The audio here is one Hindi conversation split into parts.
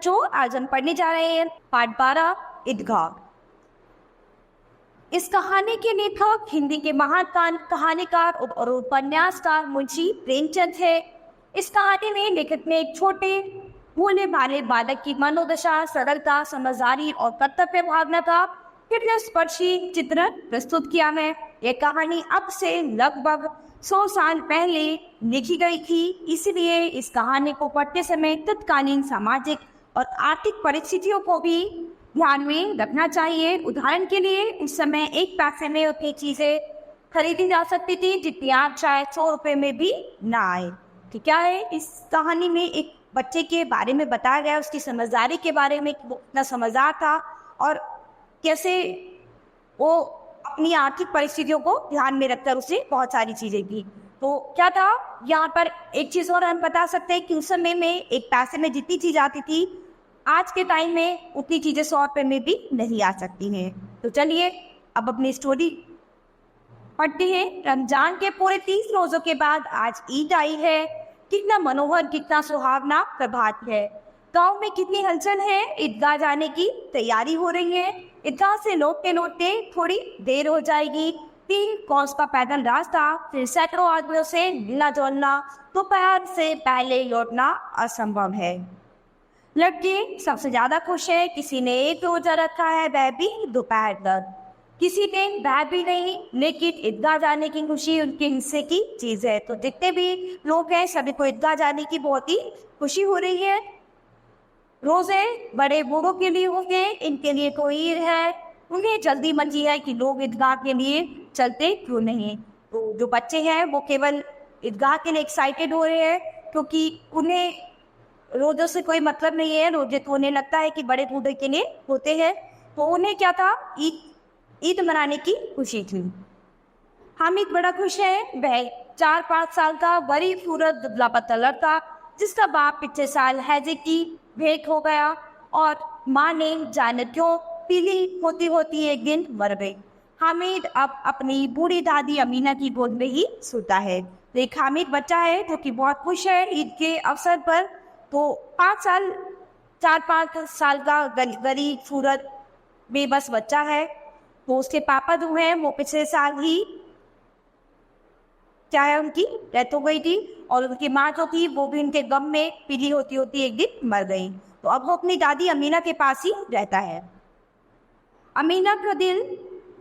बच्चों, आज हम पढ़ने जा रहे हैं पाठ 12 ईदगाह। इस कहानी के लेखक हिंदी के महान कहानीकार और उपन्यासकार मुंशी प्रेमचंद है। इस कहानी में लेखक ने एक छोटे भोले भाले बालक की मनोदशा, सरलता, समझदारी और कर्तव्य भावना का हृदयस्पर्शी चित्रण प्रस्तुत किया है। यह कहानी अब से लगभग 100 साल पहले लिखी गई थी, इसलिए इस कहानी को पढ़ते समय तत्कालीन सामाजिक और आर्थिक परिस्थितियों को भी ध्यान में रखना चाहिए। उदाहरण के लिए उस समय एक पैसे में उतनी चीजें खरीदी जा सकती थी जितनी आज शायद 100 रुपये में भी ना आए। ठीक है, इस कहानी में एक बच्चे के बारे में बताया गया, उसकी समझदारी के बारे में, वो कितना समझदार था और कैसे वो अपनी आर्थिक परिस्थितियों को ध्यान में रखकर उसने बहुत सारी चीजें की। तो क्या था यहाँ पर एक चीज और हम बता सकते हैं कि उस समय में एक पैसे में जितनी चीज आती थी, आज के टाइम में उतनी चीजें 100 रुपये में भी नहीं आ सकती हैं। तो चलिए अब अपनी स्टोरी पढ़ते हैं। रमजान के पूरे 30 रोजों के बाद आज ईद आई है। कितना मनोहर, कितना सुहावना प्रभात है। गांव में कितनी हलचल है। ईदगाह जाने की तैयारी हो रही है। ईदगाह से लौटते लौटते थोड़ी देर हो जाएगी। 3 कोस का पैदल रास्ता, फिर सैकड़ों आदमियों से मिलना जुलना, दोपहर से पहले लौटना असंभव है। लड़के सबसे ज्यादा खुश है। किसी ने एक रोजा रखा है, वह भी दोपहर तक। किसी ने वह भी नहीं, लेकिन ईदगाह जाने की खुशी उनके हिस्से की चीज है। तो जितने भी लोग हैं सभी को ईदगाह जाने की बहुत ही खुशी हो रही है। रोजे बड़े बूढ़ों के लिए होंगे, इनके लिए कोई ईद है। उन्हें जल्दी मची है कि लोग ईदगाह के लिए चलते क्यों नहीं। तो जो बच्चे हैं वो केवल ईदगाह के लिए एक्साइटेड हो रहे हैं, क्योंकि उन्हें रोजों से कोई मतलब नहीं है। रोजे तो उन्हें लगता है कि बड़े बूढ़े के लिए होते हैं, तो उन्हें क्या था, ईद मनाने की खुशी थी। हामिद बड़ा खुश है। वह 4-5 साल का बड़ी खूबसूरत दुबला पतला लड़का, जिसका बाप पिछले साल हैजे की भेंट हो गया और माँ ने जाने क्यों पीली होती होती एक दिन मर गई। हामिद अब अपनी बूढ़ी दादी अमीना की गोद में ही सोता है। एक हामिद बच्चा है जो कि बहुत खुश है ईद के अवसर पर। तो 4-5 साल का गरीब सूरत बेबस बच्चा है। तो उसके पापा जो हैं वो पिछले साल ही क्या है उनकी डेथ हो गई थी, और उनकी माँ जो थी वो भी उनके गम में पीली होती होती एक दिन मर गई। तो अब वो अपनी दादी अमीना के पास ही रहता है। अमीना का दिल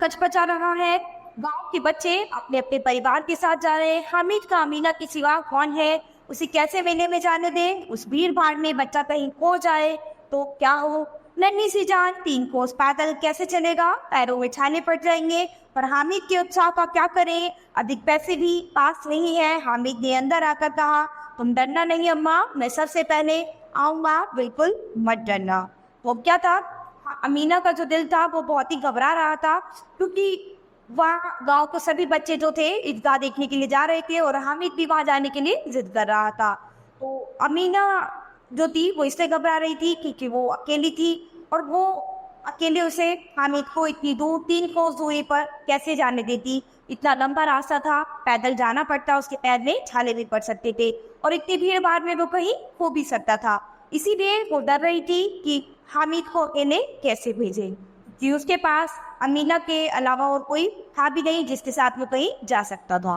कचपचा रहा है। गांव के बच्चे अपने अपने परिवार के साथ जा रहे हैं। हामिद का अमीना के सिवा कौन है, उसे कैसे मेले में जाने दे। उस भीड़ भाड़ में बच्चा कहीं खो जाए तो क्या हो। नन्ही सी जान 3 कोस पैदल कैसे चलेगा, पैरों में छाले पड़ जाएंगे। पर हामिद के उत्साह का क्या करें, अधिक पैसे भी पास नहीं है। हामिद ने अंदर आकर कहा, तुम डरना नहीं अम्मा, मैं सबसे पहले आऊँगा, बिल्कुल मत डरना। वो क्या था, अमीना का जो दिल था वो बहुत ही घबरा रहा था, क्योंकि वहाँ गांव के सभी बच्चे जो थे ईदगाह देखने के लिए जा रहे थे और हामिद भी वहाँ जाने के लिए जिद कर रहा था। तो अमीना जो थी वो इसलिए घबरा रही थी क्योंकि वो अकेली थी, और वो अकेले उसे हामिद को इतनी दूर 3 कोस दूरी पर कैसे जाने देती। इतना लंबा रास्ता था, पैदल जाना पड़ता, उसके पैर में छाले भी पड़ सकते थे और इतनी भीड़ भाड़ में वो कहीं खो भी सकता था। इसीलिए वो डर रही थी कि हामिद को अकेले कैसे भेजे, कि उसके पास अमीना के अलावा और कोई था भी नहीं जिसके साथ वो कहीं जा सकता था।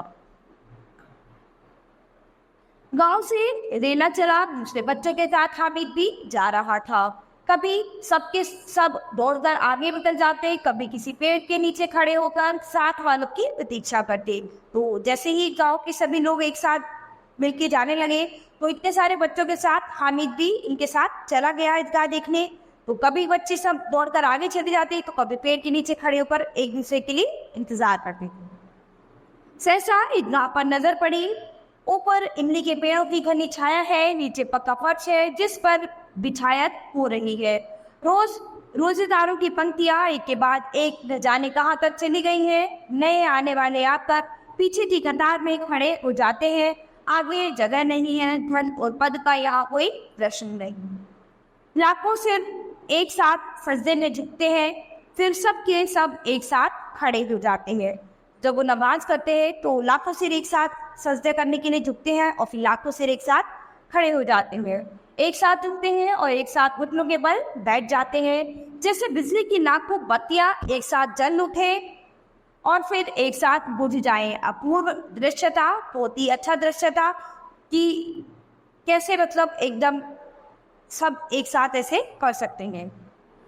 गांव से रेला चला दूसरे बच्चों के साथ हामिद भी जा रहा था। कभी सबके सब दौड़कर आगे निकल जाते, कभी किसी पेड़ के नीचे खड़े होकर साथ वालों की प्रतीक्षा करते। तो जैसे ही गांव के सभी लोग एक साथ मिलकर जाने लगे, तो इतने सारे बच्चों के साथ हामिद भी इनके साथ चला गया ईदगाह देखने। तो कभी बच्चे सब दौड़कर आगे चले जाते, तो कभी पेड़ के नीचे खड़े होकर एक दूसरे के लिए इंतजार करते थे। सहसा ईदगाह पर नजर पड़ी। ऊपर इमली के पेड़ों की घनी छाया है, नीचे पक्का फर्श है जिस पर बिछायत हो रही है। रोजेदारों की पंक्तियां एक के बाद एक न जाने कहाँ तक चली गई हैं। नए आने वाले आकर पीछे की कतार में खड़े हो जाते हैं। आगे जगह नहीं है, धन और पद का यहाँ कोई प्रश्न नहीं। लाखों सिर एक साथ सजदे में झुकते हैं, फिर सब के सब एक साथ खड़े हो जाते हैं। जब वो नमाज करते हैं तो लाखों सिर एक साथ सजदे करने के लिए झुकते हैं और फिर लाखों सिर एक साथ खड़े हो जाते हैं। एक साथ उठते हैं और एक साथ घुटनों के बल बैठ जाते हैं, जैसे बिजली की लाखों बत्तियां एक साथ जल उठे और फिर एक साथ बुझ जाए। अपूर्व दृश्य था, बहुत ही अच्छा दृश्य था कि कैसे मतलब एकदम सब एक साथ ऐसे कर सकते हैं।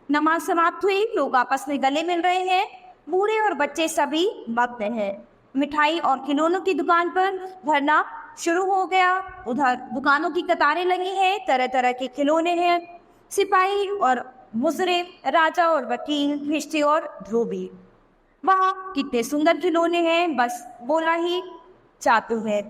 नमाज समाप्त हुई, लोग आपस में गले मिल रहे हैं, बूढ़े और बच्चे सभी मग्न हैं। मिठाई और खिलौनों की दुकान पर भरना शुरू हो गया। उधर दुकानों की कतारें लगी हैं, तरह तरह के खिलौने हैं, सिपाही और मुजरिम, राजा और वकील, भिश्ती और धोबी। वाह कितने सुंदर खिलौने हैं, बस बोला ही चातुर है।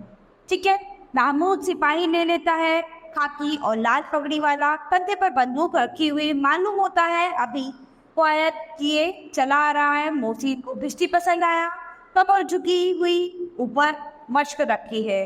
ठीक है, महमूद सिपाही ले लेता है, खाकी और लाल पगड़ी वाला, कंधे पर बंदूक रखी हुई, मालूम होता है अभी क्वायत किए चला आ रहा है। मोची को भिश्ती पसंद आया, कमर झुकी हुई, ऊपर मश्क रखी है।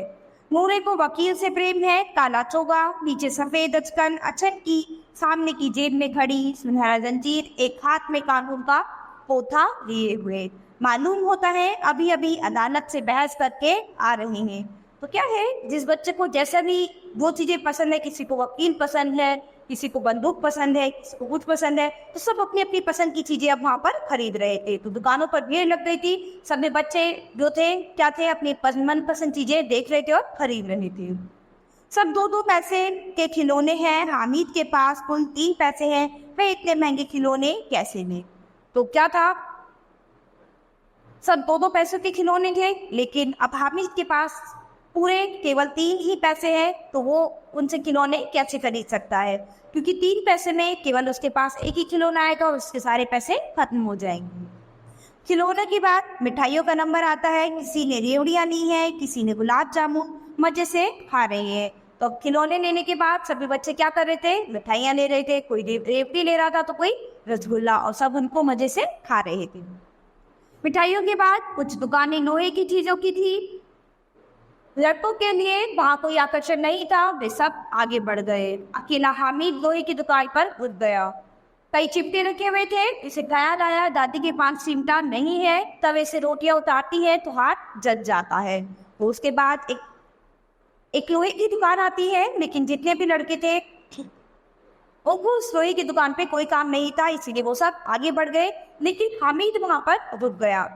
नूरे को वकील से प्रेम है, काला चोगा, नीचे सफेद अचकन, अचन की सामने की जेब में घड़ी, सुनहरा जंजीर, एक हाथ में कानून का पोथा लिए हुए। मालूम होता है अभी अभी अदालत से बहस करके आ रहे हैं। तो क्या है, जिस बच्चे को जैसा भी वो चीजें पसंद है, किसी को वकील पसंद है, किसी को बंदूक पसंद है, किसी को कुछ पसंद है, तो सब अपनी अपनी पसंद की चीजें अब वहां पर खरीद रहे थे। तो दुकानों पर भीड़ लग गई थी, सब में बच्चे जो थे क्या थे, अपनी मनपसंद चीजें देख रहे थे और खरीद रहे थे। सब 2-2 पैसे के खिलौने हैं, हामिद के पास कुल 3 पैसे हैं, वे इतने महंगे खिलौने कैसे ले। तो क्या था, सब 2-2 पैसों के खिलौने थे, लेकिन अब हामिद के पास पूरे केवल 3 ही पैसे हैं, तो वो उनसे खिलौने कैसे खरीद सकता है, क्योंकि 3 पैसे में केवल उसके पास एक ही खिलौना आएगा और उसके सारे पैसे खत्म हो जाएंगे। खिलौने के बाद मिठाइयों का नंबर आता है, किसी ने रेवड़ियाँ ली है, किसी ने गुलाब जामुन, मजे से खा रहे हैं। तो खिलौने लेने के बाद सभी बच्चे क्या कर रहे थे, मिठाइयाँ ले रहे थे, कोई रेवड़ी ले रहा था तो कोई रसगुल्ला, और सब उनको मजे से खा रहे थे। मिठाइयों के बाद कुछ दुकानें लोहे की चीजों की थी। लड़कों के लिए वहाँ कोई आकर्षण नहीं था, वे सब आगे बढ़ गए। अकेला हामिद लोहे की दुकान पर उठ गया। कई चिमटे रखे हुए थे, इसे ख्याल आया दादी के पास चिमटा नहीं है, तवे से रोटियां उतारती है तो हाथ जल जाता है। तो उसके बाद एक लोहे की दुकान आती है, लेकिन जितने भी लड़के थे उनको उस लोहे की दुकान पे कोई काम नहीं था, इसीलिए वो सब आगे बढ़ गए, लेकिन हामिद वहां पर रुक गया।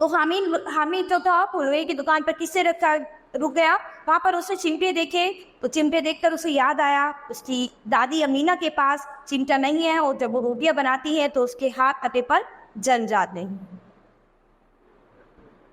तो हामिद जो था लोहे की दुकान पर किससे रुक गया, वहां पर उसने चिमटे देखे, तो चिमटे देखकर उसे याद आया उसकी दादी अमीना के पास चिमटा नहीं है, और जब वो रोटियां बनाती है तो उसके हाथ अटे पर जल जाते हैं।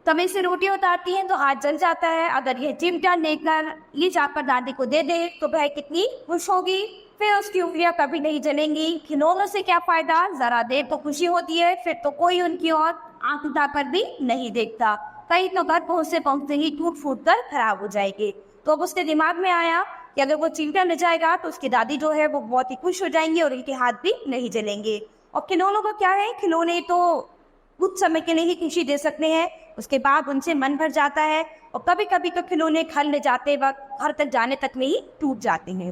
तवे से रोटियां उतारती हैं तो हाथ जल जाता है। अगर यह चिमटा लेकर ये जाकर दादी को दे दे तो वह कितनी खुश होगी, फिर उसकी उंगलियां कभी नहीं जलेंगी। खिलौनों से क्या फायदा, जरा देर तो खुशी होती है, फिर तो कोई उनकी ओर आंख उठाकर भी नहीं देखता, कहीं तो घर पहुंचते ही टूट फूट कर खराब हो जाएगी। तो अब उसके दिमाग में आया कि अगर वो चिमटा ले जाएगा तो उसकी दादी जो है वो बहुत ही खुश हो जाएंगी और उनके हाथ भी नहीं जलेंगे। और खिलौनों का क्या है, खिलौने तो कुछ समय के लिए ही खुशी दे सकते हैं, उसके बाद उनसे मन भर जाता है, और कभी कभी तो खिलौने घर ले जाते वक्त घर तक जाने तक में ही टूट जाते हैं।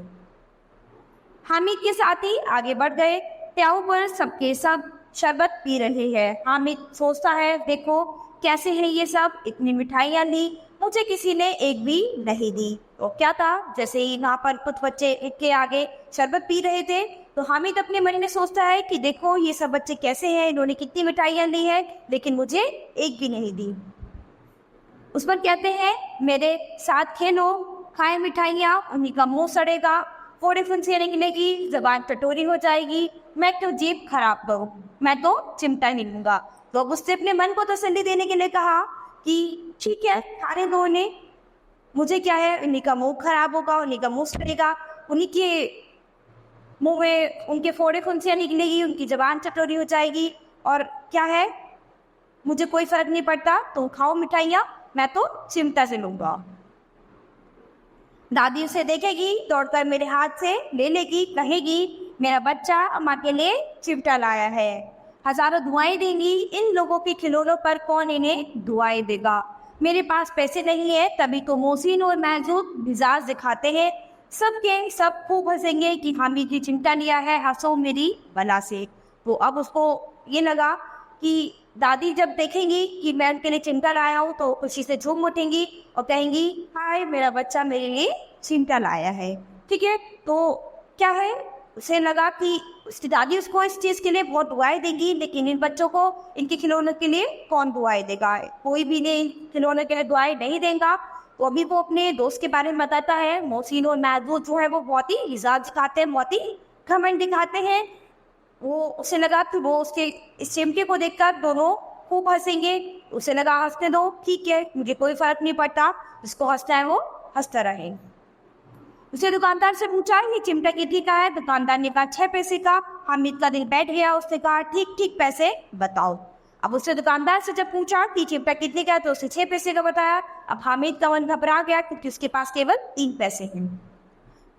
हामिद के साथ ही आगे बढ़ गए। प्याऊ पर सबके सब शरबत पी रहे हैं। हामिद सोचता है, देखो कैसे है ये सब, इतनी मिठाइयाँ ली, मुझे किसी ने एक भी नहीं दी। तो क्या था, जैसे ही वहाँ पर कुछ बच्चे इनके आगे शरबत पी रहे थे, तो हामिद अपने मन में सोचता है कि देखो ये सब बच्चे कैसे हैं, इन्होंने कितनी मिठाइयाँ ली हैं, लेकिन मुझे एक भी नहीं दी। उस पर कहते हैं, मेरे साथ खेलो, खाए मिठाइयाँ, उन्हीं का मुँह सड़ेगा, फोड़े फुंसियाँ निकलेगी, जबान कटोरी हो जाएगी, मैं तो जीभ खराब करूँ, मैं तो चिमटा नहीं लूँगा। तो अब उससे अपने मन को तसल्ली देने के लिए कहा कि ठीक है, खाने दो उन्हें, मुझे क्या है, उन्हीं का मुंह खराब होगा, उन्हीं का मुंह सड़ेगा, उन्हीं के मुंह में उनके फोड़े फुंसियाँ निकलेगी, उनकी जबान चटोरी हो जाएगी, और क्या है, मुझे कोई फर्क नहीं पड़ता, तुम खाओ मिठाइयाँ, मैं तो चिमटा से लूँगा। दादी उसे देखेगी, दौड़कर मेरे हाथ से ले लेगी, कहेगी मेरा बच्चा अम्मा के लिए चिमटा लाया है। हजारों दुआएं देंगी, इन लोगों के खिलौनों पर कौन इन्हें दुआएं देगा। मेरे पास पैसे नहीं है, तभी तो मोहसिन और महजूद मिजाज दिखाते हैं, सबके सब खूब हंसेंगे कि हामिद ने चिमटा लिया है, हंसो मेरी बला से। तो अब उसको ये लगा कि दादी जब देखेंगी कि मैं उनके लिए चिमटा लाया हूँ तो खुशी से झूम उठेंगी और कहेंगी, हाय मेरा बच्चा मेरे लिए चिमटा लाया है। ठीक है, तो क्या है, उसे लगा कि उसकी दादी उसको इस चीज़ के लिए बहुत दुआएं देगी, लेकिन इन बच्चों को इनके खिलौनों के लिए कौन दुआएं देगा, कोई भी नहीं खिलौनों के लिए दुआएं नहीं देगा। तो अभी वो अपने दोस्त के बारे में बताता है। मोहसिन और महमूद जो है वो बहुत ही मिजाज दिखाते हैं, बहुत ही घमंड दिखाते हैं। वो उसे लगा कि वो उसके इस चिमटे को देखकर दोनों खूब हंसेंगे। उसे लगा हंसने दो, ठीक है, मुझे कोई फर्क नहीं पड़ता, जिसको हंसता है वो हंसता रहे। उसे दुकानदार से पूछा ये चिमटा कितने का है। दुकानदार ने कहा 6 पैसे का। हामिद का दिल बैठ गया, उसने कहा ठीक ठीक पैसे बताओ। अब उसने दुकानदार से जब पूछा कि चिमटा कितने का है तो उसने 6 पैसे का बताया। अब हामिद का मन घबरा गया क्योंकि उसके पास केवल 3 पैसे हैं।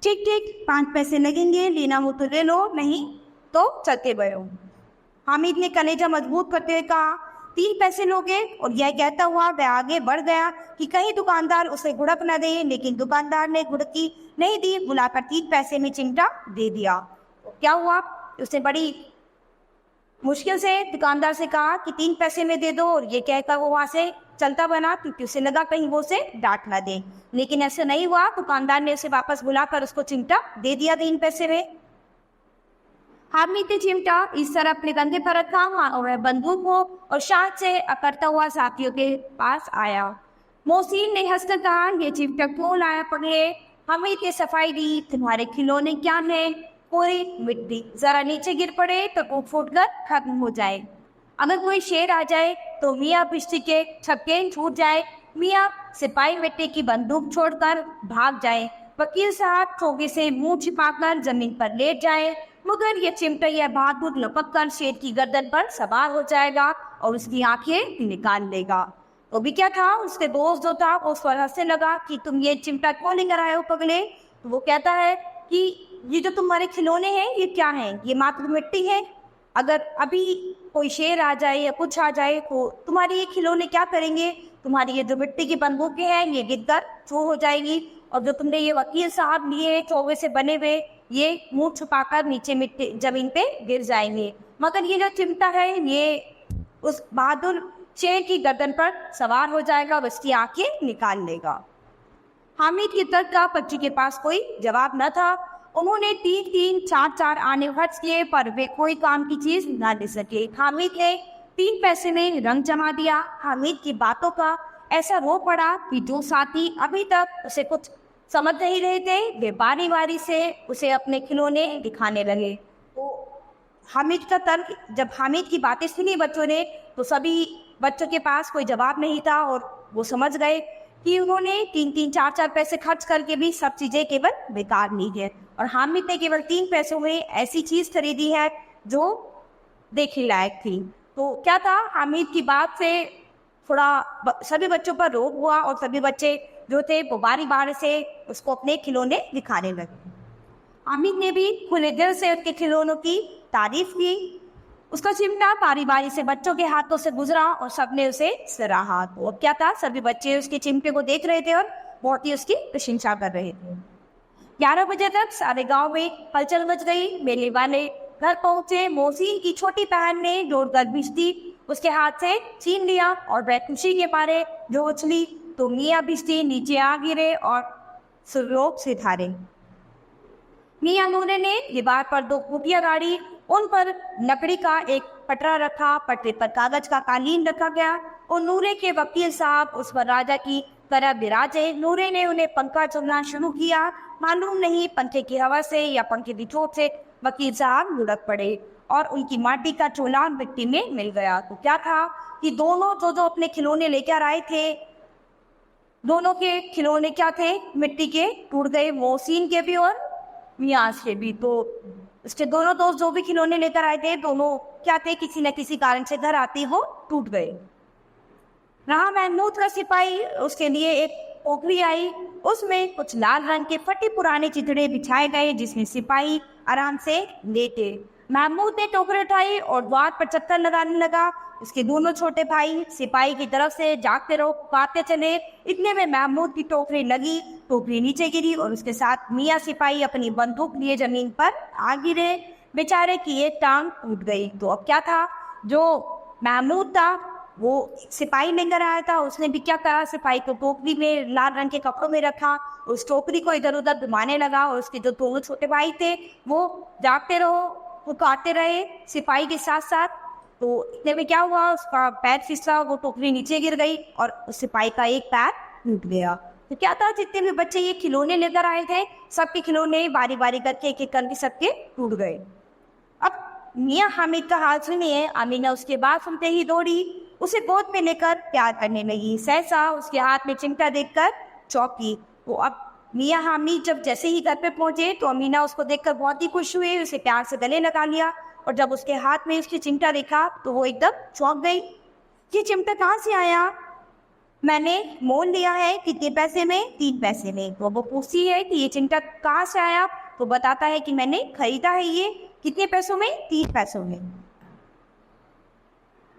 ठीक ठीक 5 पैसे लगेंगे, लेना हो तो ले लो, नहीं तो चलते बढ़ो। हामिद ने कलेजा मजबूत करते हुए कहा 3 पैसे लोगे। और यह कहता हुआ वह आगे बढ़ गया कि कहीं दुकानदार उसे गुड़क न दे, लेकिन दुकानदार ने गुड़की नहीं दी, बुलाकर 3 पैसे में चिमटा दे दिया। तो क्या हुआ, उसने बड़ी मुश्किल से दुकानदार से कहा कि 3 पैसे में दे दो, और ये कहकर वो वहां से चलता बना क्योंकि उसे लगा कहीं वो उसे डांट ना दे। लेकिन ऐसे नहीं हुआ, दुकानदार ने उसे वापस बुलाकर उसको चिमटा दे दिया 3 पैसे में। हामिद ने चिमटा इस तरह अपने कंधे पर रखा और वह बंदूक हो और शांत से अकड़ता हुआ साथियों के पास आया। मोहसिन ने हंसकर कहा ये चिमटा क्यों लाया पढ़े। हामिद ने सफाई दी, तुम्हारे खिलौने क्या है, कोई मिट्टी, जरा नीचे गिर पड़े तो वो फूटकर खत्म हो जाए। अगर कोई शेर आ जाए तो मियाँ बिजली के छक्के छूट जाए, मियाँ सिपाही मिट्टी की बंदूक छोड़कर भाग जाए, वकील साहब ठोगे से मुंह छिपाकर जमीन पर लेट जाए, मगर ये चिमटा यह बहादुर लपक कर शेर की गर्दन पर सवार हो जाएगा और उसकी आंखें निकाल लेगा। तो भी क्या था, उसके दोस्त जो था उस पर हंसने लगा कि तुम ये चिमटा क्यों लेकर आए हो पगले। तो वो कहता है कि ये जो तुम्हारे खिलौने हैं ये क्या हैं, ये मात्र मिट्टी है। अगर अभी कोई शेर आ जाए या कुछ आ जाए तो तुम्हारे ये खिलौने क्या करेंगे, तुम्हारी ये जो मिट्टी की बंदूकें हैं ये गिरकर चूर हो जाएगी, और जो तुमने ये वकील साहब लिए चौवे से बने हुए ये मुंह छुपाकर नीचे मिट्टी जमीन पे गिर जाएंगे, मगर ये जो चिमटा है ये उस बहादुर शेर की गर्दन पर सवार हो जाएगा और उसकी आंखें निकाल लेगा। हामिद के तर्क का बच्ची के पास कोई जवाब न था। उन्होंने 3-3, 4-4 आने खर्च किए पर वे कोई काम की चीज न ले सके। हामिद ने 3 पैसे में रंग जमा दिया। हामिद की बातों का ऐसा रो पड़ा कि जो साथी अभी तक उसे कुछ समझ नहीं रहे थे वे बारी बारी से उसे अपने खिलौने दिखाने लगे। तो हामिद का तर्क, जब हामिद की बातें सुनी बच्चों ने तो सभी बच्चों के पास कोई जवाब नहीं था और वो समझ गए कि उन्होंने 3-3, 4-4 पैसे खर्च करके भी सब चीज़ें केवल बेकार ली है, और हामिद ने केवल 3 पैसों में ऐसी चीज़ खरीदी है जो देखने लायक थी। तो क्या था, हामिद की बात से थोड़ा सभी बच्चों पर रोब हुआ और सभी बच्चे जो थे वो बारी बारी से उसको अपने खिलौने दिखाने लगे। हामिद ने भी खुले दिल से उसके खिलौनों की तारीफ की। उसका चिमटा बारी बारी से बच्चों के हाथों से गुजरा और सबने उसे सराहा। तो अब क्या था, सभी बच्चे उसके चिमटे को देख रहे थे और बहुत ही उसकी प्रशंसा कर रहे थे। 11 बजे तक सारे गांव में हलचल मच गई। मेले वाले घर पहुंचे। मोहसिन की छोटी बहन ने जोरदार बिजली उसके हाथ से छीन लिया और वह खुशी के मारे जो उछली तो मियाँ बिजली नीचे आ गिरे और सुरलोक से धारे। मियाँ नूरे ने दीवार पर 2 खूटियाँ गाड़ी, उन पर लकड़ी का एक पटरा रखा, पटरे पर कागज का कालीन रखा गया और नूरे के वकील साहब उस पर राजा की तरह विराजे। नूरे ने उन्हें पंखा चलना शुरू किया। मालूम नहीं पंखे की हवा से या पंखे की चोट से वकील साहब लुढ़क पड़े और उनकी माटी का चोला मिट्टी में मिल गया। तो क्या था कि दोनों जो अपने खिलौने लेकर आए थे, दोनों के खिलौने क्या थे, मिट्टी के टूट गए, मोहसिन के भी और मियाँ के भी। तो उसके दोनों दोस्त जो भी खिलौने लेकर आए थे दोनों क्या थे, किसी न किसी कारण से घर आते हो टूट गए। रहा महमूद का सिपाही, उसके लिए एक टोकरी आई, उसमें कुछ लाल रंग के फटे पुराने चिथड़े बिछाए गए जिसमें सिपाही आराम से लेटे। महमूद ने टोकरी उठाई और द्वार पर चक्कर लगाने लगा। उसके दोनों छोटे भाई सिपाही की तरफ से जागते रहो पुकारते चले। इतने में महमूद की टोकरी लगी, टोकरी नीचे गिरी और उसके साथ मियाँ सिपाही अपनी बंदूक लिए जमीन पर आ गिरे। बेचारे की एक टांग टूट गई। तो अब क्या था, जो महमूद था वो सिपाही लेकर आया था। उसने भी क्या करा, सिपाही को टोकरी में लाल रंग के कपड़ों में रखा, उस टोकरी को इधर उधर घुमाने लगा और उसके जो दोनों छोटे भाई थे वो जागते रहो, वो काटते रहे सिपाही के साथ साथ। तो इतने में क्या हुआ, उसका पैर फिसला, वो टोकरी नीचे गिर गई और उस सिपाही का एक पैर टूट गया। तो क्या था, जितने भी बच्चे ये खिलौने लेकर आए थे सबके खिलौने बारी बारी करके एक एक करके सबके टूट गए। अब मियाँ हामिद का हाल सुनिए। अमीना उसके बाद सुनते ही दौड़ी, उसे गोद में लेकर प्यार करने लगी। सहसा उसके हाथ में चिमटा देखकर चौंकी। वो अब मियाँ हामिद जब जैसे ही घर पे पहुंचे तो अमीना उसको देखकर बहुत ही खुश हुई, उसे प्यार से गले लगा लिया और जब उसके हाथ में उसकी चिमटा देखा तो वो एकदम चौंक गई। ये चिमटा कहाँ से आया? मैंने मोल लिया है। कितने पैसे में? 3 पैसे में। तो वो पूछती है कि ये चिमटा कहाँ से आया? तो बताता है कि मैंने खरीदा है ये। कितने पैसों में? 3 पैसों में।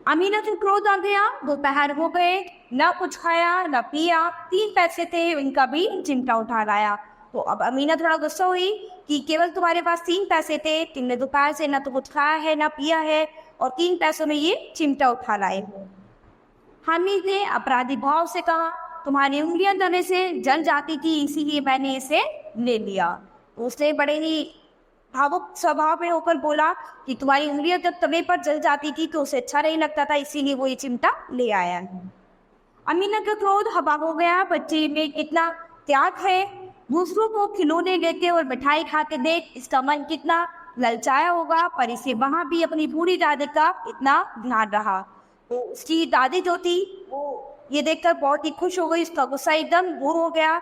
अमीना को क्रोध आ गया। दोपहर हो गए, न कुछ खाया न पिया, 3 पैसे थे उनका भी चिमटा उठा लाया। तो अब अमीना थोड़ा गुस्सा हुई कि केवल तुम्हारे पास 3 पैसे थे, तुमने दोपहर से न तो कुछ खाया है न पिया है और 3 पैसों में ये चिमटा उठा लाए हो। हामिद ने अपराधी भाव से कहा, तुम्हारी उंगलियां तवे से जल जाती थी इसीलिए मैंने इसे ले लिया। तो उसने बड़े ही भावुक स्वभाव में होकर बोला कि तुम्हारी उंगलियां जब तवे पर जल जाती थी तो उसे अच्छा नहीं लगता था, इसीलिए वो ये चिमटा ले आया है। अमीना का क्रोध हवा हो गया। बच्चे में कितना त्याग है, दूसरों को खिलौने देते और मिठाई खाते देख इसका मन कितना ललचाया होगा, पर इसे वहां भी अपनी बूढ़ी दादी का इतना ध्यान रहा। तो उसकी दादी जो थी वो ये देखकर बहुत ही खुश हो गई, उसका गुस्सा एकदम दूर हो गया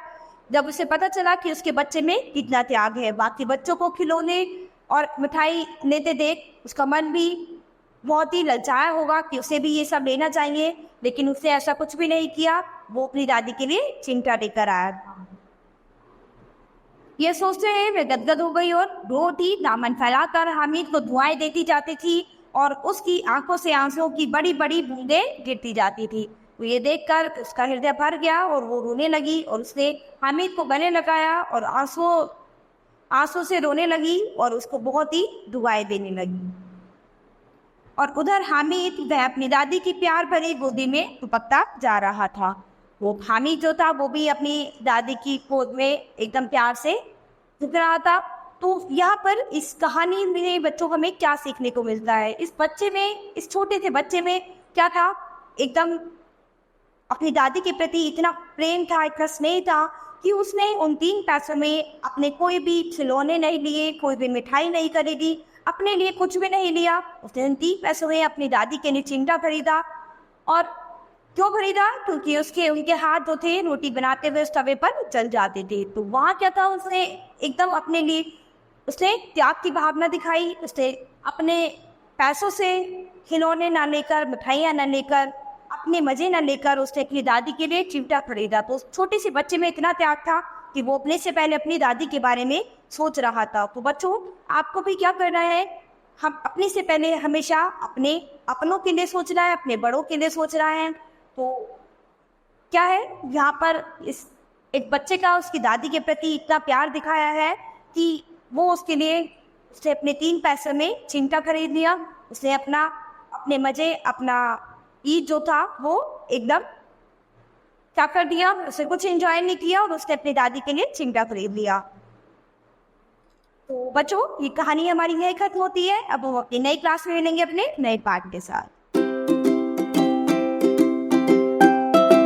जब उसे पता चला कि उसके बच्चे में कितना त्याग है। बाकी बच्चों को खिलौने और मिठाई लेते देख उसका मन भी बहुत ही ललचाया होगा कि उसे भी ये सब लेना चाहिए, लेकिन उसने ऐसा कुछ भी नहीं किया। वो अपनी दादी के लिए चिमटा लेकर आया था। ये सोचते हुए वे गदगद हो गई और रोटी दामन फैलाकर हामिद को दुआएं देती जाती थी और उसकी आंखों से आंसुओं की बड़ी बड़ी बूंदें गिरती जाती थी। तो ये देखकर उसका हृदय भर गया और वो रोने लगी और उसने हामिद को गले लगाया और आंसू से रोने लगी और उसको बहुत ही दुआएं देने लगी। और उधर हामिद वह अपनी दादी की प्यार भरी गोदी में दुपकता जा रहा था। वो हामिद जो था वो भी अपनी दादी की गोद में एकदम प्यार से झुक रहा था। तो यहाँ पर इस कहानी में बच्चों को हमें क्या सीखने को मिलता है? इस बच्चे में, इस छोटे से बच्चे में क्या था, एकदम अपनी दादी के प्रति इतना प्रेम था, इतना स्नेह था कि उसने उन 3 पैसों में अपने कोई भी खिलौने नहीं लिए, कोई भी मिठाई नहीं खरीदी, अपने लिए कुछ भी नहीं लिया। उसने उन 3 पैसों में अपनी दादी के लिए चिमटा खरीदा। और क्यों खरीदा? क्योंकि उनके हाथ जो थे रोटी बनाते हुए उस तवे पर जल जाते थे। तो वहाँ क्या था, उसने एकदम अपने लिए उसने त्याग की भावना दिखाई। उसने अपने पैसों से खिलौने ना लेकर, मिठाइयाँ ना लेकर, अपने मजे ना लेकर उसने अपनी दादी के लिए चिमटा खरीदा। तो उस छोटे से बच्चे में इतना त्याग था कि वो अपने से पहले अपनी दादी के बारे में सोच रहा था। तो बच्चों, आपको भी क्या करना है, हम अपने से पहले हमेशा अपने अपनों के लिए सोचना है, अपने बड़ों के लिए सोचना है। तो क्या है यहाँ पर, इस एक बच्चे का उसकी दादी के प्रति इतना प्यार दिखाया है कि वो उसके लिए उसने अपने 3 पैसे में चिमटा खरीद लिया। उसने अपने मजे, अपना ईद जो था वो एकदम क्या कर दिया, उसे कुछ एंजॉय नहीं किया और उसने अपनी दादी के लिए चिमटा खरीद लिया। तो बच्चों, ये कहानी हमारी यही खत्म होती है। अब हम अपनी नई क्लास में मिलेंगे अपने नए पाठ के साथ।